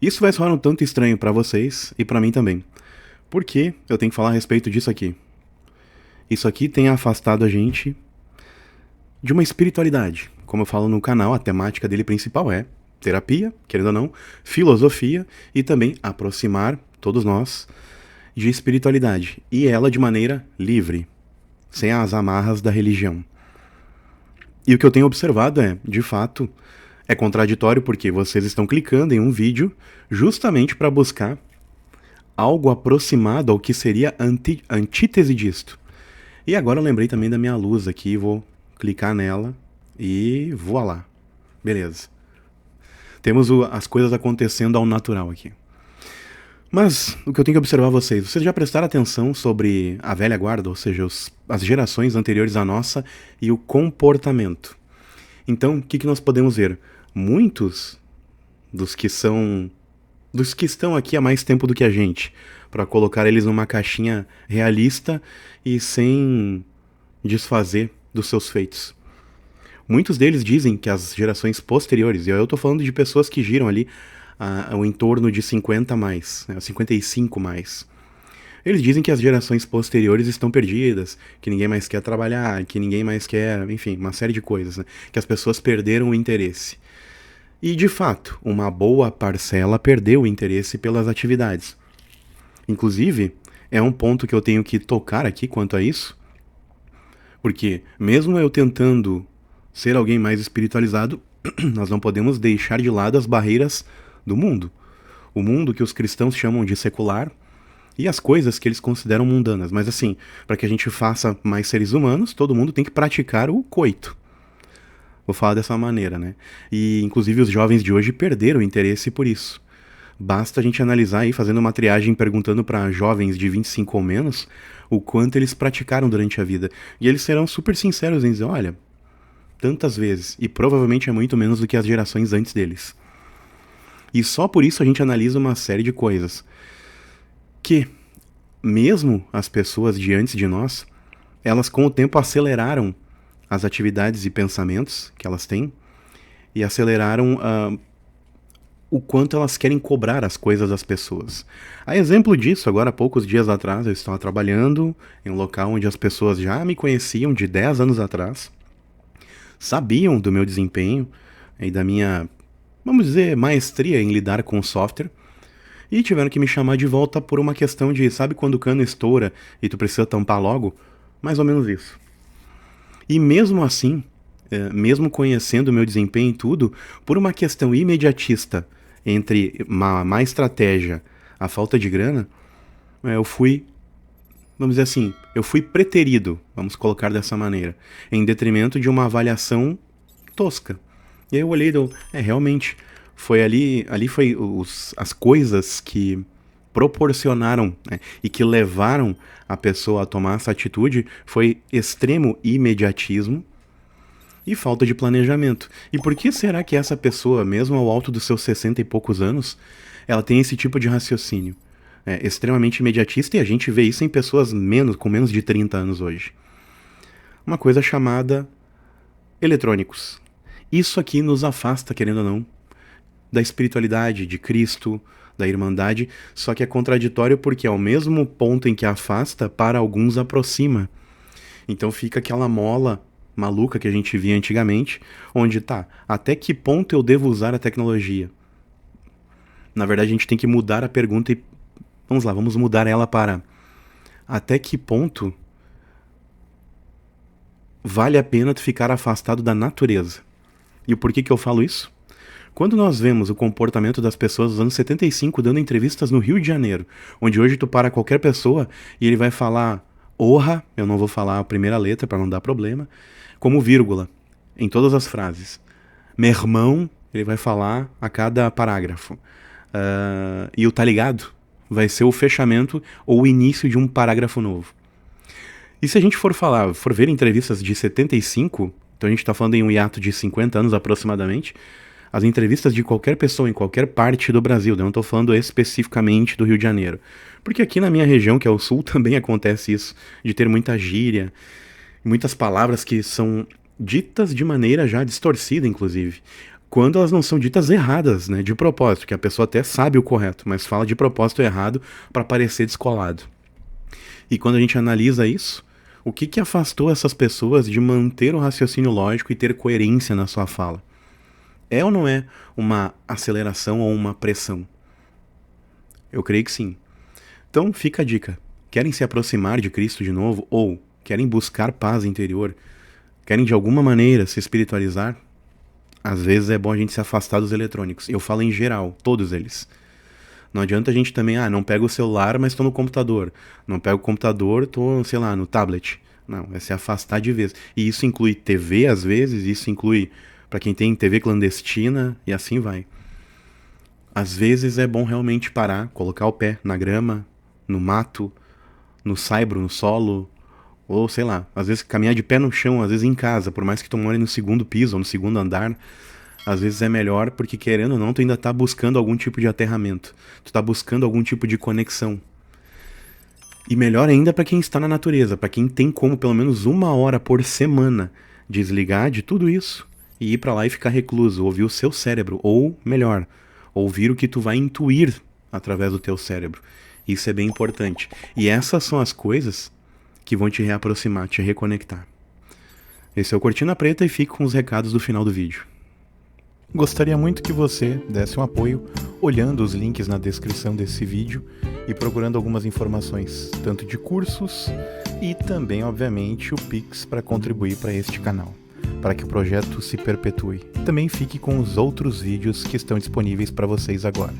Isso vai soar um tanto estranho pra vocês e pra mim também. Por que eu tenho que falar a respeito disso aqui? Isso aqui tem afastado a gente de uma espiritualidade. Como eu falo no canal, a temática dele principal é terapia, querendo ou não, filosofia e também aproximar todos nós de espiritualidade. E ela de maneira livre, sem as amarras da religião. E o que eu tenho observado é, de fato, é contraditório porque vocês estão clicando em um vídeo justamente para buscar algo aproximado ao que seria antítese disto. E agora eu lembrei também da minha luz aqui, vou clicar nela e voilá. Beleza. Temos as coisas acontecendo ao natural aqui. Mas o que eu tenho que observar vocês já prestaram atenção sobre a velha guarda, ou seja, as gerações anteriores à nossa e o comportamento. Então, o que nós podemos ver? Muitos dos que estão aqui há mais tempo do que a gente, para colocar eles numa caixinha realista e sem desfazer dos seus feitos. Muitos deles dizem que as gerações posteriores, e eu estou falando de pessoas que giram ali ao entorno de 50 mais, 55 mais. Eles dizem que as gerações posteriores estão perdidas, que ninguém mais quer trabalhar, que ninguém mais quer, enfim, uma série de coisas, né? Que as pessoas perderam o interesse. E, de fato, uma boa parcela perdeu o interesse pelas atividades. Inclusive, é um ponto que eu tenho que tocar aqui quanto a isso, porque mesmo eu tentando ser alguém mais espiritualizado, nós não podemos deixar de lado as barreiras do mundo. O mundo que os cristãos chamam de secular e as coisas que eles consideram mundanas. Mas assim, para que a gente faça mais seres humanos, todo mundo tem que praticar o coito. Vou falar dessa maneira, né? E inclusive os jovens de hoje perderam o interesse por isso. Basta a gente analisar aí, fazendo uma triagem, perguntando para jovens de 25 ou menos o quanto eles praticaram durante a vida. E eles serão super sinceros em dizer, olha, tantas vezes, e provavelmente é muito menos do que as gerações antes deles. E só por isso a gente analisa uma série de coisas. Que, mesmo as pessoas de antes de nós, elas com o tempo aceleraram as atividades e pensamentos que elas têm e aceleraram o quanto elas querem cobrar as coisas das pessoas. A exemplo disso, agora há poucos dias atrás, eu estava trabalhando em um local onde as pessoas já me conheciam de 10 anos atrás, sabiam do meu desempenho e da minha, vamos dizer, maestria em lidar com o software, e tiveram que me chamar de volta por uma questão de, sabe quando o cano estoura e tu precisa tampar logo? Mais ou menos isso. E mesmo assim, mesmo conhecendo o meu desempenho e tudo, por uma questão imediatista entre uma má estratégia, a falta de grana, eu fui, vamos dizer assim, eu fui preterido, vamos colocar dessa maneira, em detrimento de uma avaliação tosca. E aí eu olhei e realmente, foi ali foi as coisas que proporcionaram, né, e que levaram a pessoa a tomar essa atitude foi extremo imediatismo e falta de planejamento. E por que será que essa pessoa, mesmo ao alto dos seus 60 e poucos anos, ela tem esse tipo de raciocínio? É extremamente imediatista, e a gente vê isso em pessoas com menos de 30 anos hoje. Uma coisa chamada eletrônicos. Isso aqui nos afasta, querendo ou não, da espiritualidade, de Cristo, da irmandade, só que é contraditório porque ao mesmo ponto em que afasta, para alguns aproxima. Então fica aquela mola maluca que a gente via antigamente, onde tá, até que ponto eu devo usar a tecnologia? Na verdade a gente tem que mudar a pergunta e, vamos mudar ela para até que ponto vale a pena tu ficar afastado da natureza? E o porquê que eu falo isso? Quando nós vemos o comportamento das pessoas dos anos 75 dando entrevistas no Rio de Janeiro, onde hoje tu para qualquer pessoa e ele vai falar orra, eu não vou falar a primeira letra para não dar problema, como vírgula, em todas as frases. Meu irmão, ele vai falar a cada parágrafo. E o tá ligado vai ser o fechamento ou o início de um parágrafo novo. E se a gente for ver entrevistas de 75, então a gente tá falando em um hiato de 50 anos aproximadamente, as entrevistas de qualquer pessoa em qualquer parte do Brasil, eu não estou falando especificamente do Rio de Janeiro. Porque aqui na minha região, que é o Sul, também acontece isso, de ter muita gíria, muitas palavras que são ditas de maneira já distorcida, inclusive. quando elas não são ditas erradas, né, de propósito, que a pessoa até sabe o correto, mas fala de propósito errado para parecer descolado. E quando a gente analisa isso, o que afastou essas pessoas de manter o raciocínio lógico e ter coerência na sua fala? É ou não é uma aceleração ou uma pressão? Eu creio que sim. Então fica a dica. Querem se aproximar de Cristo de novo? Ou querem buscar paz interior? Querem de alguma maneira se espiritualizar? Às vezes é bom a gente se afastar dos eletrônicos. Eu falo em geral, todos eles. Não adianta a gente também, não pego o celular, mas tô no computador. Não pego o computador, tô, sei lá, no tablet. Não, é se afastar de vez. E isso inclui TV às vezes, isso inclui para quem tem TV clandestina e assim vai. Às vezes é bom realmente parar, colocar o pé na grama, no mato, no saibro, no solo, ou sei lá, às vezes caminhar de pé no chão, às vezes em casa, por mais que tu more no segundo piso ou no segundo andar, às vezes é melhor porque, querendo ou não, tu ainda tá buscando algum tipo de aterramento, tu tá buscando algum tipo de conexão. E melhor ainda para quem está na natureza, para quem tem como pelo menos 1 hora por semana desligar de tudo isso e ir para lá e ficar recluso, ouvir o seu cérebro, ou melhor, ouvir o que tu vai intuir através do teu cérebro. Isso é bem importante. E essas são as coisas que vão te reaproximar, te reconectar. Esse é o Cortina Preta e fique com os recados do final do vídeo. Gostaria muito que você desse um apoio olhando os links na descrição desse vídeo e procurando algumas informações, tanto de cursos e também, obviamente, o Pix para contribuir para este canal, para que o projeto se perpetue. Também fique com os outros vídeos que estão disponíveis para vocês agora.